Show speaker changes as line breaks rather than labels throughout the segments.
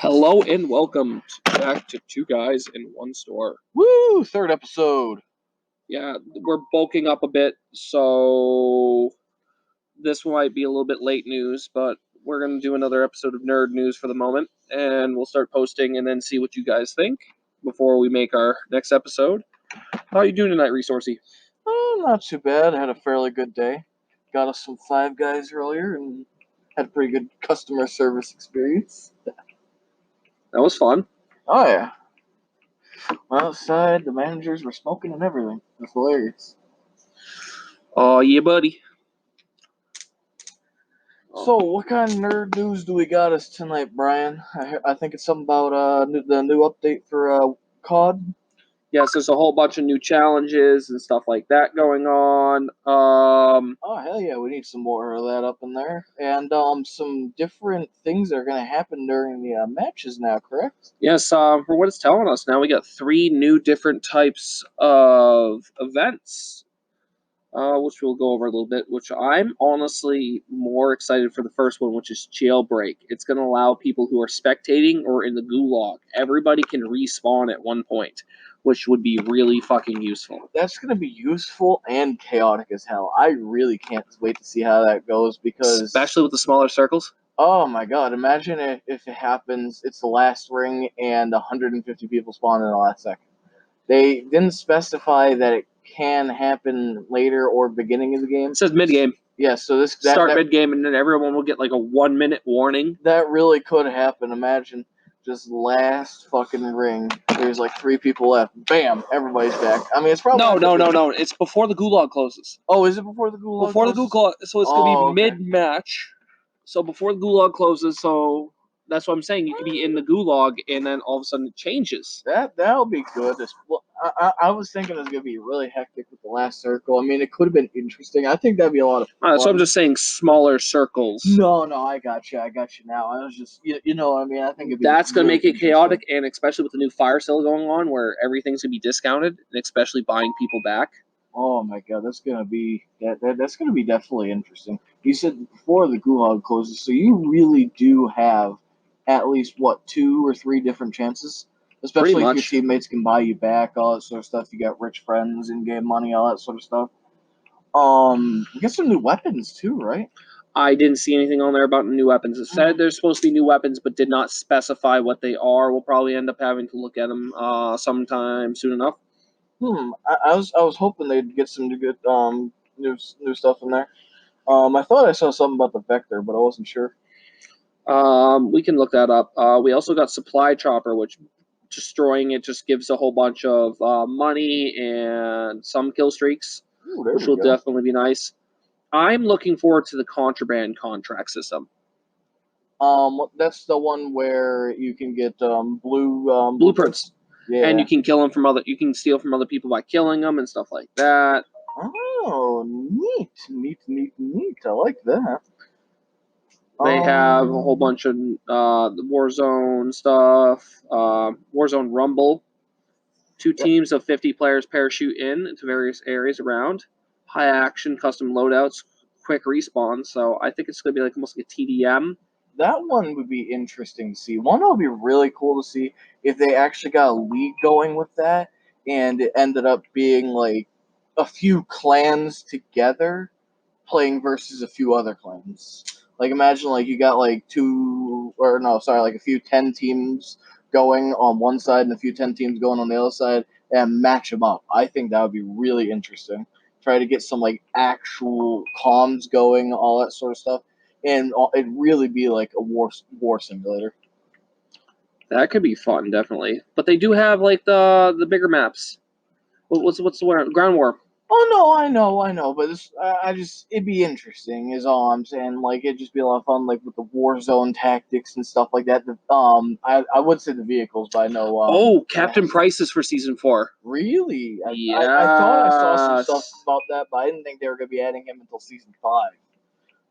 Hello and welcome back to Two Guys in One Store.
Woo! Third episode.
Yeah, we're bulking up a bit, so this might be a little bit late news, but we're going to do another episode of Nerd News for the moment, and we'll start posting and then see what you guys think before we make our next episode. How are you doing tonight, Resourcey?
Oh, not too bad. I had a fairly good day. Got us some Five Guys earlier and had a pretty good customer service experience.
That was fun.
Oh, yeah. Outside, the managers were smoking and everything. It was hilarious.
Oh, yeah, buddy.
So, what kind of nerd news do we got us tonight, Brian? I think it's something about the new update for COD.
Yes, there's a whole bunch of new challenges and stuff like that going on.
Oh, hell yeah, we need some more of that up in there. And some different things that are going to happen during the matches now, correct?
Yes, for what it's telling us now, we got 3 new different types of events, which we'll go over a little bit, which I'm honestly more excited for the first one, which is Jailbreak. It's going to allow people who are spectating or in the gulag, everybody can respawn at one point, which would be really fucking useful.
That's going to be useful and chaotic as hell. I really can't wait to see how that goes because...
Especially with the smaller circles.
Oh my god, imagine if it happens, it's the last ring and 150 people spawn in the last second. They didn't specify that it can happen later or beginning of the game.
It says mid-game.
Yeah, so
start mid-game and then everyone will get like a 1-minute warning.
That really could happen. Imagine just last fucking ring. There's like 3 people left. Bam, everybody's back. I mean, it's probably
no. It's before the gulag closes.
Oh, is it before the gulag?
Before the gulag, so it's gonna be mid-match. So before the gulag closes, so that's what I'm saying. You could be in the gulag, and then all of a sudden it changes.
That'll be good. Well, I was thinking it was gonna be really hectic with the last circle. I mean, it could have been interesting. I think that'd be a lot of fun.
So I'm just saying smaller circles.
No, I got you now. I was just, you know what I mean? I think it'd be
that's gonna make it chaotic, and especially with the new fire sale going on, where everything's gonna be discounted, and especially buying people back.
Oh my god, that's gonna be that's gonna be definitely interesting. You said before the gulag closes, so you really do have at least 2 or 3 different chances, especially if your teammates can buy you back, all that sort of stuff. You got rich friends, in-game money, all that sort of stuff. You get some new weapons too, right?
I didn't see anything on there about new weapons. It said there's supposed to be new weapons, but did not specify what they are. We'll probably end up having to look at them sometime soon enough.
I was hoping they'd get some good new stuff in there. I thought I saw something about the Vector, but I wasn't sure.
We can look that up. We also got Supply Chopper, which destroying it just gives a whole bunch of money and some kill streaks, which will definitely be nice. I'm looking forward to the contraband contract system.
That's the one where you can get
blueprints. Yeah. And you can kill them you can steal from other people by killing them and stuff like that.
Oh, neat. I like that.
They have a whole bunch of the Warzone stuff, Warzone Rumble. 2 teams of 50 players parachute into various areas around. High action, custom loadouts, quick respawn. So I think it's going to be like almost like a TDM.
That one would be interesting to see. One would be really cool to see if they actually got a league going with that, and it ended up being like a few clans together playing versus a few other clans. Like imagine like you got like a few 10 teams going on one side and a few 10 teams going on the other side and match them up. I think that would be really interesting. Try to get some like actual comms going, all that sort of stuff. And it'd really be like a war simulator.
That could be fun, definitely. But they do have like the bigger maps. What's the one? Ground War.
Oh no, I know, but it'd be interesting, is all I'm saying. Like it'd just be a lot of fun, like with the Warzone tactics and stuff like that. I would say the vehicles, but I know.
Captain Price is for season 4.
Really?
Yeah.
I thought I saw some stuff about that, but I didn't think they were gonna be adding him until season 5.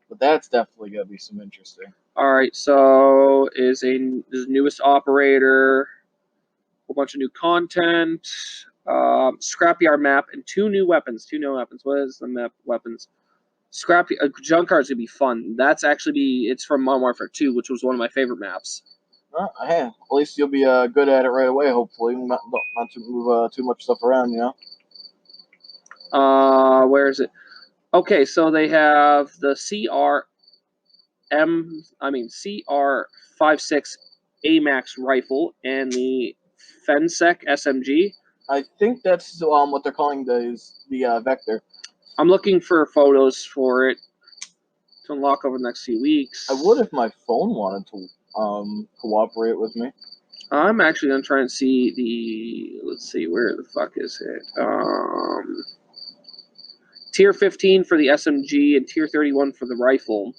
But that's definitely gonna be some interesting.
All right, so is the newest operator, a whole bunch of new content, scrapyard map, and 2 new weapons. What is the map weapons? Junkyard's gonna be fun. It's from Modern Warfare 2, which was one of my favorite maps.
Hey, at least you'll be good at it right away. Hopefully, not to move too much stuff around. You know.
Where is it? Okay, so they have the CR 56 AMAX rifle and the Fensec SMG.
I think that's what they're calling the Vector.
I'm looking for photos for it to unlock over the next few weeks.
I would if my phone wanted to cooperate with me.
I'm actually gonna try and see the. Let's see, where the fuck is it? Tier 15 for the SMG and Tier 31 for the rifle.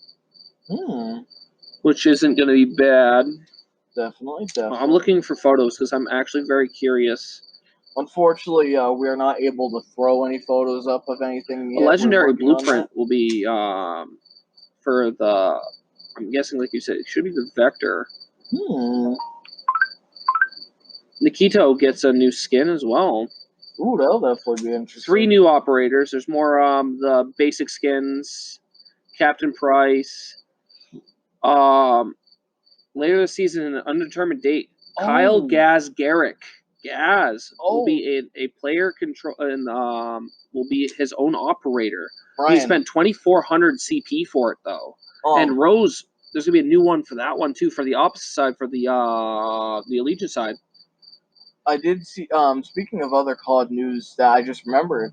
Which isn't gonna be bad.
Definitely.
I'm looking for photos because I'm actually very curious.
Unfortunately, we are not able to throw any photos up of anything yet.
A legendary blueprint will be for the. I'm guessing, like you said, it should be the Vector. Nikito gets a new skin as well.
Ooh, that'll definitely be interesting.
3 new operators. There's more the basic skins, Captain Price. Later this season, an undetermined date. Kyle Gaz Garrick. Gaz will be a player control and will be his own operator.
Brian.
He spent 2,400 CP for it though. And Rose, there's gonna be a new one for that one too, for the opposite side, for the Allegiant side.
I did see. Speaking of other COD news that I just remembered,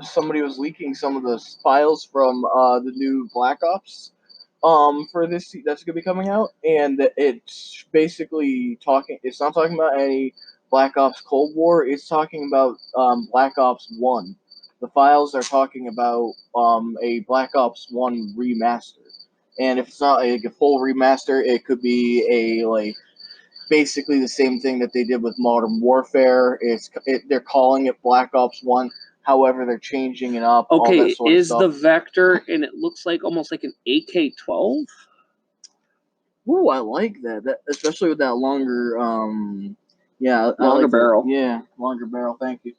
somebody was leaking some of the files from the new Black Ops, for this that's gonna be coming out, and it's basically talking. It's not talking about any Black Ops Cold War. It's talking about Black Ops 1. The files are talking about a Black Ops 1 remaster, and if it's not like a full remaster, it could be a basically the same thing that they did with Modern Warfare. They're calling it Black Ops 1. However, they're changing it up.
Okay,
all that sort
is
of
the
stuff.
Vector, and it looks like almost like an AK-12?
Ooh, I like that. That especially with that longer,
longer barrel.
Yeah, longer barrel. Thank you.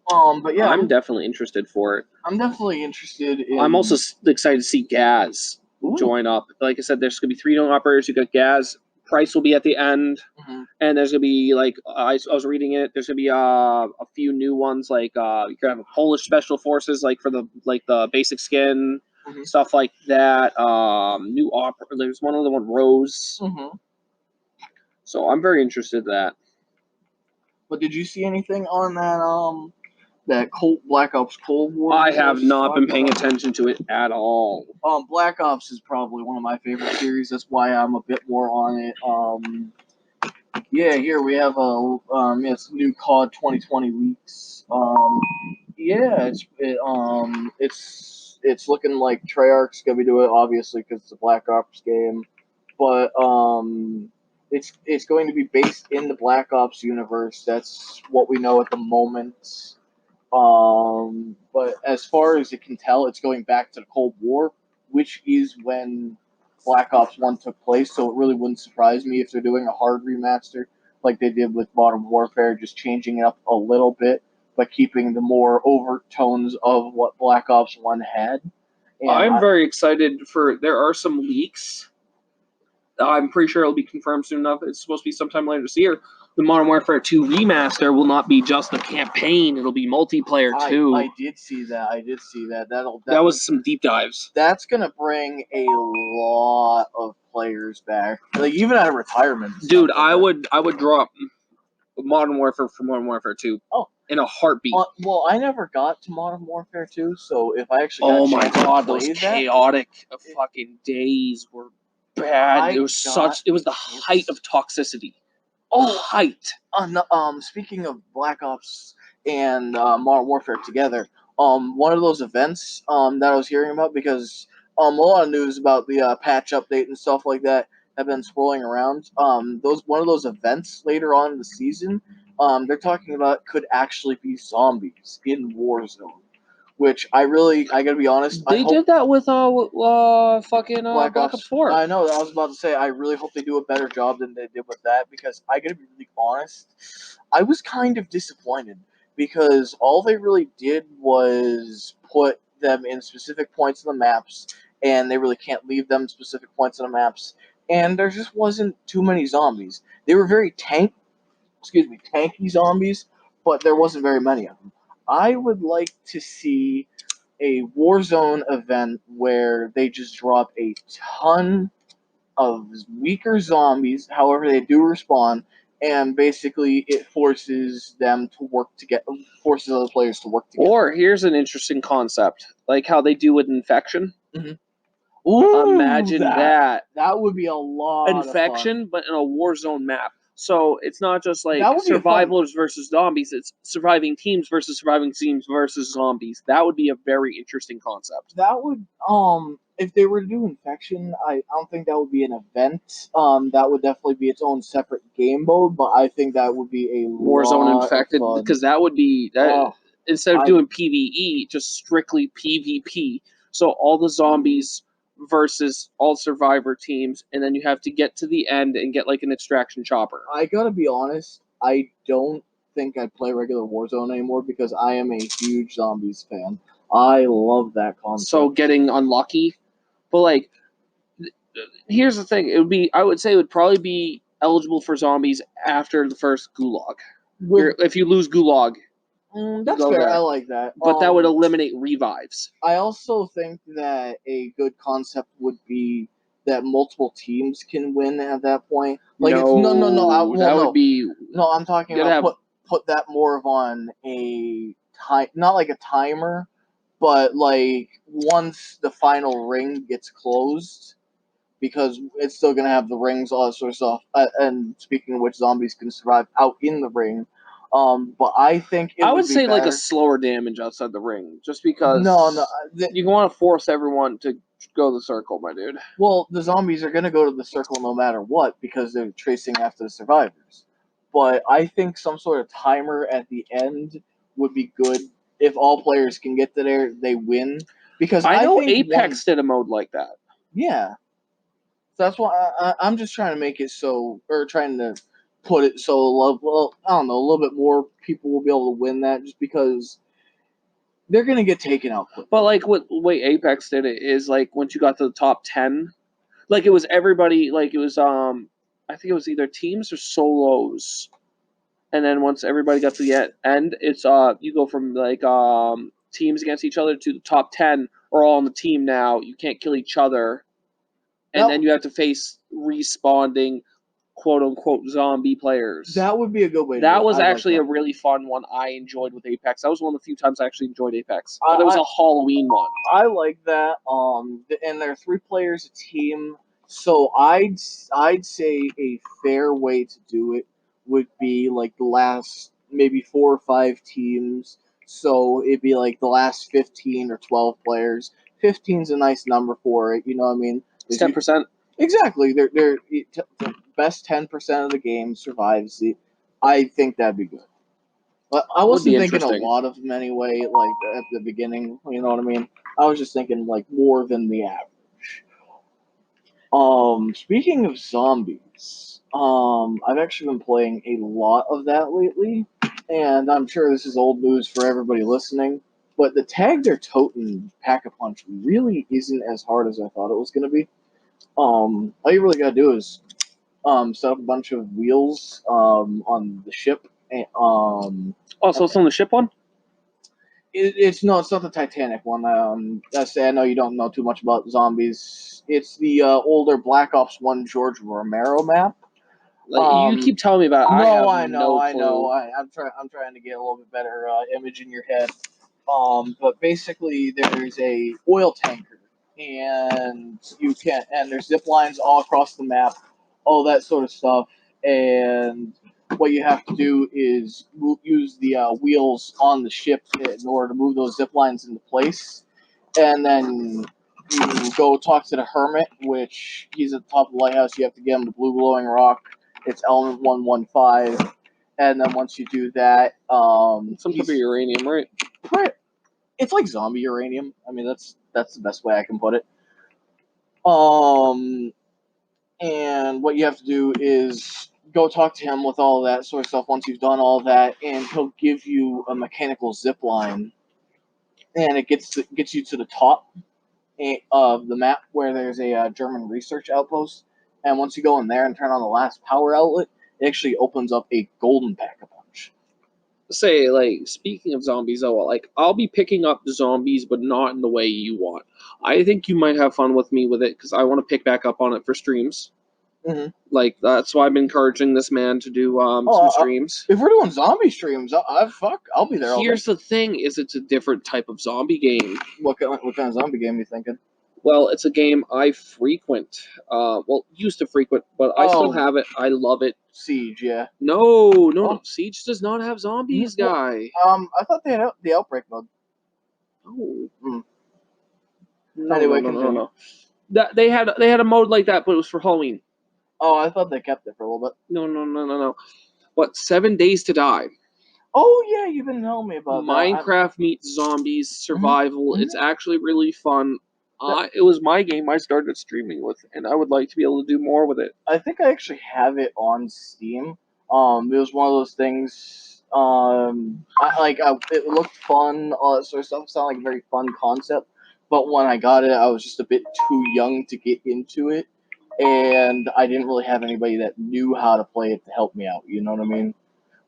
But yeah,
I'm definitely interested for it.
I'm definitely interested in.
I'm also excited to see Gaz join up. Like I said, there's going to be 3 known operators. You got Gaz. Price will be at the end, and there's going to be I was reading it. There's going to be a few new ones you could have a Polish special forces for the basic skin, stuff like that. New there's one other one, Rose. So I'm very interested in that.
But did you see anything on that Black Ops Cold War?
I have not been paying attention to it at all.
Black Ops is probably one of my favorite series. That's why I'm a bit more on it. Yeah, here we have it's new COD 2020 leaks. It's looking like Treyarch's gonna be doing it, obviously, because it's a Black Ops game. But it's going to be based in the Black Ops universe. That's what we know at the moment. But as far as it can tell, it's going back to the Cold War, which is when Black Ops 1 took place, so it really wouldn't surprise me if they're doing a hard remaster like they did with Modern Warfare, just changing it up a little bit, but keeping the more overtones of what Black Ops 1 had. And
I'm very excited for. There are some leaks. I'm pretty sure it'll be confirmed soon enough. It's supposed to be sometime later this year. The Modern Warfare 2 remaster will not be just a campaign; it'll be multiplayer too.
I did see that.
That was some deep dives.
That's gonna bring a lot of players back, even out of retirement.
Dude, I would drop Modern Warfare for Modern Warfare 2.
Oh,
in a heartbeat.
Well, I never got to Modern Warfare 2, so if I actually
got my god, those chaotic fucking days were bad. It was the height of toxicity. Height.
Speaking of Black Ops and Modern Warfare together, one of those events that I was hearing about, because a lot of news about the patch update and stuff like that have been swirling around. One of those events later on in the season, they're talking about could actually be zombies in Warzone. Which I gotta be honest.
They did that with fucking Black Ops 4.
I know. I was about to say. I really hope they do a better job than they did with that, because I gotta be really honest. I was kind of disappointed because all they really did was put them in specific points on the maps, and they really can't leave them specific points on the maps. and there just wasn't too many zombies. They were very tanky zombies, but there wasn't very many of them. I would like to see a Warzone event where they just drop a ton of weaker zombies, however they do respawn, and basically it forces them to work together, forces other players to work together.
Or here's an interesting concept, like how they do with infection.
Mm-hmm. Ooh,
Imagine that
that would be a lot of fun.
infection, but in a war zone map. So it's not just like
That would be a fun-
survivors versus zombies; it's surviving teams versus zombies. That would be a very interesting concept.
That would if they were to do infection, I don't think that would be an event. That would definitely be its own separate game mode, but I think that would be a
Warzone
lot
infected,
of fun.
because that would be that
Oh,
instead of doing PVE, just strictly PvP. So all the zombies versus all survivor teams, and then you have to get to the end and get like an extraction chopper.
I gotta be honest, I don't think I'd play regular Warzone anymore because I am a huge zombies fan. I love that concept.
So getting unlucky, but like here's the thing: I would say it would probably be eligible for zombies after the first gulag. If you lose gulag,
that's
go
fair.
there.
I like that.
But that would eliminate revives.
I also think that a good concept would be that multiple teams can win at that point. Like
no, would be
no. I'm talking about put that more of on a time, not like a timer, but like once the final ring gets closed, because it's still gonna have the rings, all that sort of stuff. And speaking of which, zombies can survive out in the ring. But I think
I would say like a slower damage outside the ring, just because you want to force everyone to go the circle, my dude.
Well, the zombies are gonna go to the circle no matter what because they're chasing after the survivors. But I think some sort of timer at the end would be good. If all players can get to there, they win. Because
I know Apex did a mode like that.
Yeah. So that's why I'm just trying to make it so, or trying to put it so, well, I don't know, a little bit more people will be able to win that just because they're going to get taken out quick.
But like what the way Apex did it is like once you got to the top 10, like it was everybody, like it was, I think it was either teams or solos. And then once everybody got to the end, it's, you go from like, teams against each other to the top 10 are all on the team now. You can't kill each other. And then you have to face respawning quote unquote zombie players.
That would be a good way.
That was actually a really fun one I enjoyed with Apex. That was one of the few times I actually enjoyed Apex. But it was a Halloween one.
I like that. And there are 3 players a team, so I'd say a fair way to do it would be like the last maybe 4 or 5 teams. So it'd be like the last 15 or 12 players. 15's a nice number for it. You know what I mean?
10%.
Exactly. They're the best 10% of the game survives. I think that'd be good. But I wasn't thinking a lot of them anyway, like at the beginning, you know what I mean? I was just thinking like more than the average. Speaking of zombies, I've actually been playing a lot of that lately, and I'm sure this is old news for everybody listening, but the tag they're toting Pack-a-Punch really isn't as hard as I thought it was gonna be. All you really gotta do is set up a bunch of wheels on the ship. And,
so it's on the ship one?
It's not the Titanic one. I know you don't know too much about zombies. It's the older Black Ops 1 George Romero map.
You keep telling me about it.
No, I know. I'm trying to get a little bit better image in your head. But basically, there's a oil tanker, and there's zip lines all across the map, all that sort of stuff, and what you have to do is use the wheels on the ship in order to move those zip lines into place, and then you go talk to the hermit, which he's at the top of the lighthouse. You have to get him the blue glowing rock. It's element 115, and then once you do that,
some type of uranium, right?
It's like zombie uranium. I mean, that's the best way I can put it. And what you have to do is go talk to him with all that sort of stuff once you've done all that, and he'll give you a mechanical zip line, and it gets you to the top of the map where there's a German research outpost, and once you go in there and turn on the last power outlet, it actually opens up a golden pack-a-punch.
Say, like, speaking of zombies, though, like, I'll be picking up zombies, but not in the way you want. I think you might have fun with me with it, because I want to pick back up on it for streams.
Mm-hmm.
Like, that's why I've been encouraging this man to do some streams.
If we're doing zombie streams, I'll be there all day.
Here's the thing, is it's a different type of zombie game.
What kind of zombie game are you thinking?
Well, it's a game I frequent. Used to frequent, but I still have it. I love it.
Siege, yeah.
No. Siege does not have zombies, guy.
I thought they had the Outbreak mode.
Oh.
No, anyway, continue.
That they had a mode like that, but it was for Halloween.
Oh, I thought they kept it for a little bit.
No. What, 7 Days to Die?
Oh yeah, you've been telling me about
Minecraft meets zombies survival. It's actually really fun. It was my game I started streaming with, and I would like to be able to do more with it.
I think I actually have it on Steam. It was one of those things. It looked fun, all that sort of stuff. It sounded like a very fun concept. But when I got it, I was just a bit too young to get into it, and I didn't really have anybody that knew how to play it to help me out. You know what I mean?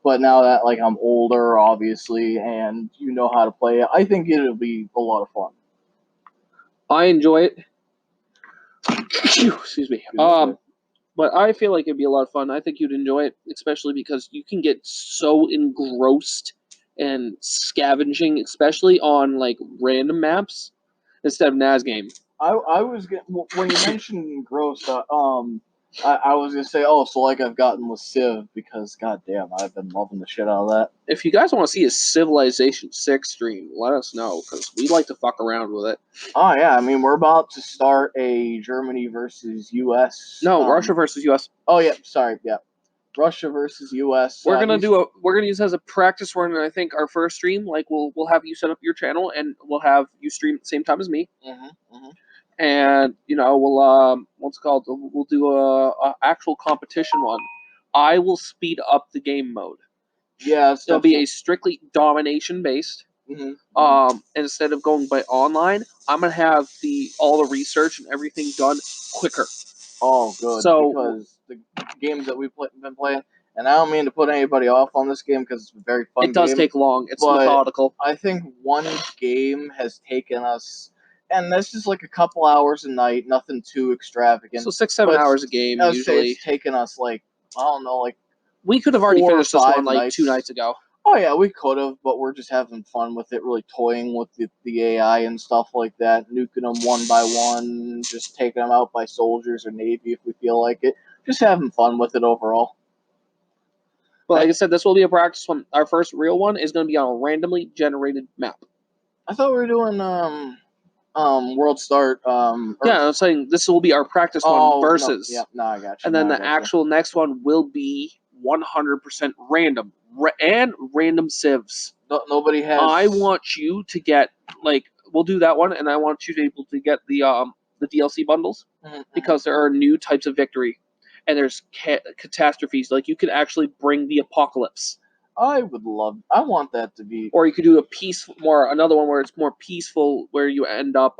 But now that I'm older, obviously, and you know how to play it, I think it'll be a lot of fun.
I enjoy it. Excuse me. But I feel like it'd be a lot of fun. I think you'd enjoy it, especially because you can get so engrossed and scavenging, especially on like random maps instead of NAS game.
I was when you mentioned engrossed, I was gonna say, so like I've gotten with Civ, because goddamn, I've been loving the shit out of that.
If you guys want to see a Civilization 6 stream, let us know, because we like to fuck around with it.
Oh yeah, I mean, we're about to start a Germany versus U.S.
No, Russia versus U.S.
Oh yeah, sorry, yeah, Russia versus U.S.
We're gonna use it as a practice run, and I think our first stream, like we'll have you set up your channel, and we'll have you stream at the same time as me. And we'll we'll do a actual competition one. I will speed up the game mode.
Yeah,
it'll be a strictly domination based. Instead of going by online, I'm gonna have all the research and everything done quicker.
Oh, good. So, because the games that we've been playing, and I don't mean to put anybody off on this game because it's a very fun game.
It does take long. It's methodical.
I think one game has taken us, and this is like a couple hours a night, nothing too extravagant.
So 6-7 hours a game usually.
It's taken us I don't know,
we could have already finished this one like 2 nights ago.
Oh yeah, we could have, but we're just having fun with it, really toying with the AI and stuff like that, nuking them one by one, just taking them out by soldiers or navy if we feel like it. Just having fun with it overall.
But like I said, this will be a practice one. Our first real one is going to be on a randomly generated map.
I thought we were doing World Start.
Yeah, I'm saying this will be our practice one versus.
No, I got you.
And then the actual next one will be 100% random and random civs.
Nobody has.
I want you to get we'll do that one, and I want you to be able to get the DLC bundles because there are new types of victory, and there's catastrophes. Like you could actually bring the apocalypse.
I want that to be.
Or you could do another one where it's more peaceful, where you end up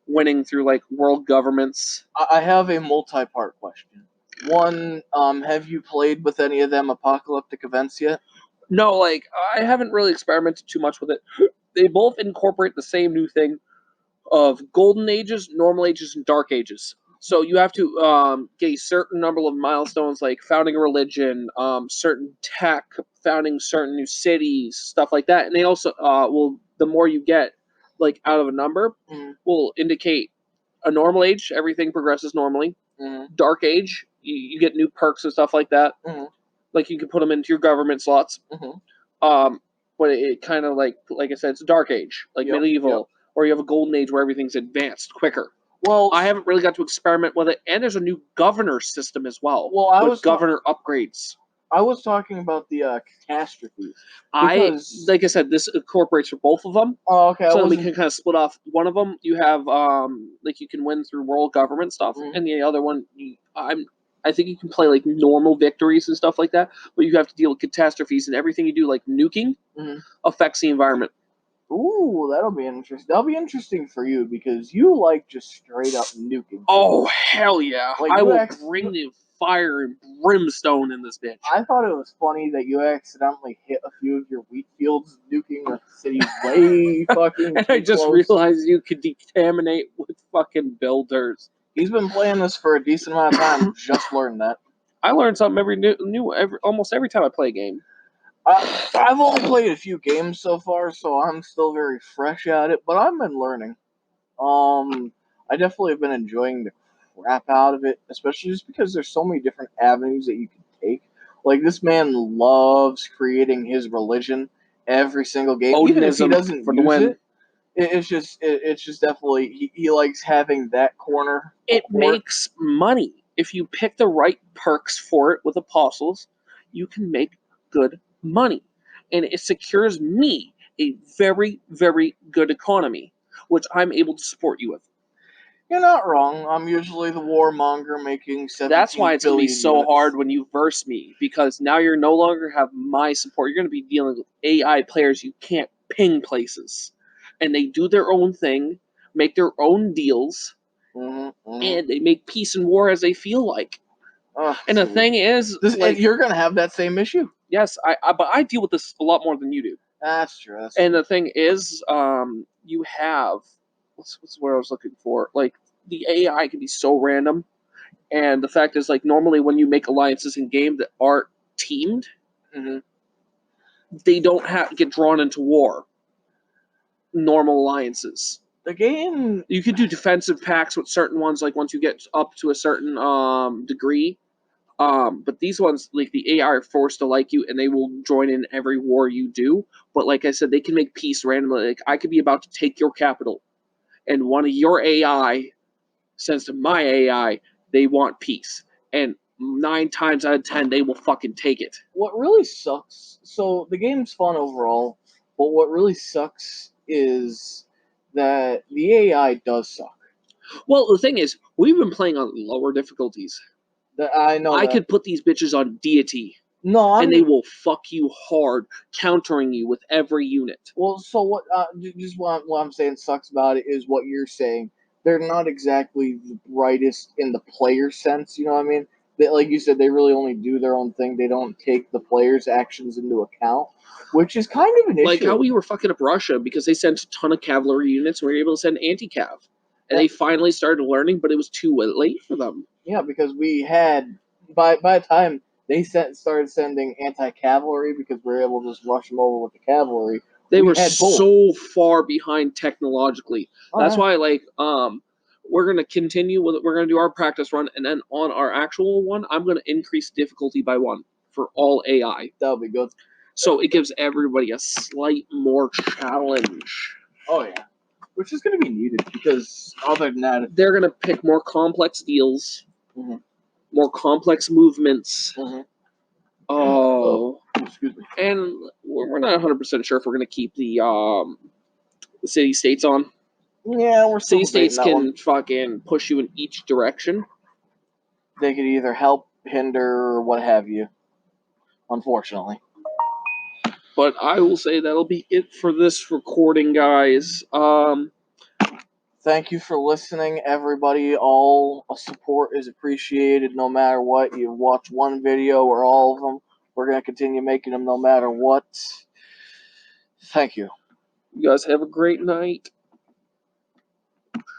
winning through world governments.
I have a multi-part question. One, have you played with any of them apocalyptic events yet?
No, I haven't really experimented too much with it. They both incorporate the same new thing of golden ages, normal ages, and dark ages. So you have to get a certain number of milestones, like founding a religion, certain tech, founding certain new cities, stuff like that. And they also the more you get, out of a number, will indicate a normal age. Everything progresses normally. Dark age, you get new perks and stuff like that. Like you can put them into your government slots. But it kind of like I said, it's a dark age, medieval, or you have a golden age where everything's advanced quicker. Well, I haven't really got to experiment with it, and there's a new governor system as well. With governor upgrades.
I was talking about the catastrophes.
Like I said, this incorporates for both of them.
Oh, okay.
So we can kind of split off. One of them, you have you can win through world government stuff, and the other one, I think you can play normal victories and stuff like that, but you have to deal with catastrophes, and everything you do, like nuking, affects the environment.
Ooh, that'll be interesting. That'll be interesting for you because you like just straight up nuking.
Oh hell yeah!
Like
I
you
will
ex-
bring the fire and brimstone in this bitch.
I thought it was funny that you accidentally hit a few of your wheat fields nuking a city way fucking
And
too
I just
close.
realized you could decontaminate with fucking builders.
He's been playing this for a decent amount of time. Just learned that.
I learn something almost every time I play a game.
I've only played a few games so far, so I'm still very fresh at it. But I've been learning. I definitely have been enjoying the crap out of it, especially just because there's so many different avenues that you can take. Like this man loves creating his religion every single game, even if he
Odinism
doesn't
for the
use
win.
it. It's just definitely he likes having that corner.
It makes money. If you pick the right perks for it with apostles, you can make good money. And it secures me a very, very good economy, which I'm able to support you with.
You're not wrong. I'm usually the warmonger making 17
That's why it's going to be
billion
so
units.
hard when you verse me, because now you're no longer have my support. You're going to be dealing with AI players you can't ping places. And they do their own thing, make their own deals, and they make peace and war as they feel like. And the thing is,
and you're gonna have that same issue.
Yes, but I deal with this a lot more than you do.
That's true.
And the thing is, you have what's what I was looking for. Like the AI can be so random, and the fact is, like normally when you make alliances in game that aren't teamed, they don't get drawn into war. Normal alliances.
The game
You could do defensive pacts with certain ones, like once you get up to a certain degree. But these ones, like the AI, are forced to like you, and they will join in every war you do. But like I said, they can make peace randomly. Like I could be about to take your capital, and one of your AI says to my AI, they want peace, and 9 times out of 10, they will fucking take it.
What really sucks. So the game's fun overall, but what really sucks is that the AI does suck.
Well, the thing is, we've been playing on lower difficulties.
I know.
I could put these bitches on deity.
No,
and they will fuck you hard, countering you with every unit.
Well, so what? Just what I'm saying sucks about it is what you're saying. They're not exactly the brightest in the player sense. You know what I mean? They, like you said, they really only do their own thing. They don't take the players' actions into account, which is kind of an issue.
Like how we were fucking up Russia because they sent a ton of cavalry units and we were able to send anti-cav. And they finally started learning, but it was too late for them.
Yeah, because we had by the time they started sending anti-cavalry because we were able to just rush them over with the cavalry.
They were so far behind technologically. That's why, like, we're gonna continue with it. We're gonna do our practice run, and then on our actual one, I'm gonna increase difficulty by 1 for all AI.
That'll be good.
So it gives everybody a slight more challenge.
Oh yeah, which is going to be needed because other than that,
they're going to pick more complex deals, more complex movements. Oh,
excuse me.
And we're not 100% sure if we're going to keep the city states on.
Yeah, we're still
city states can
one.
fucking push you in each direction.
They could either help, hinder, or what have you. Unfortunately.
But I will say that'll be it for this recording, guys.
Thank you for listening, everybody. All support is appreciated no matter what. You watch one video or all of them. We're going to continue making them no matter what. Thank you.
You guys have a great night.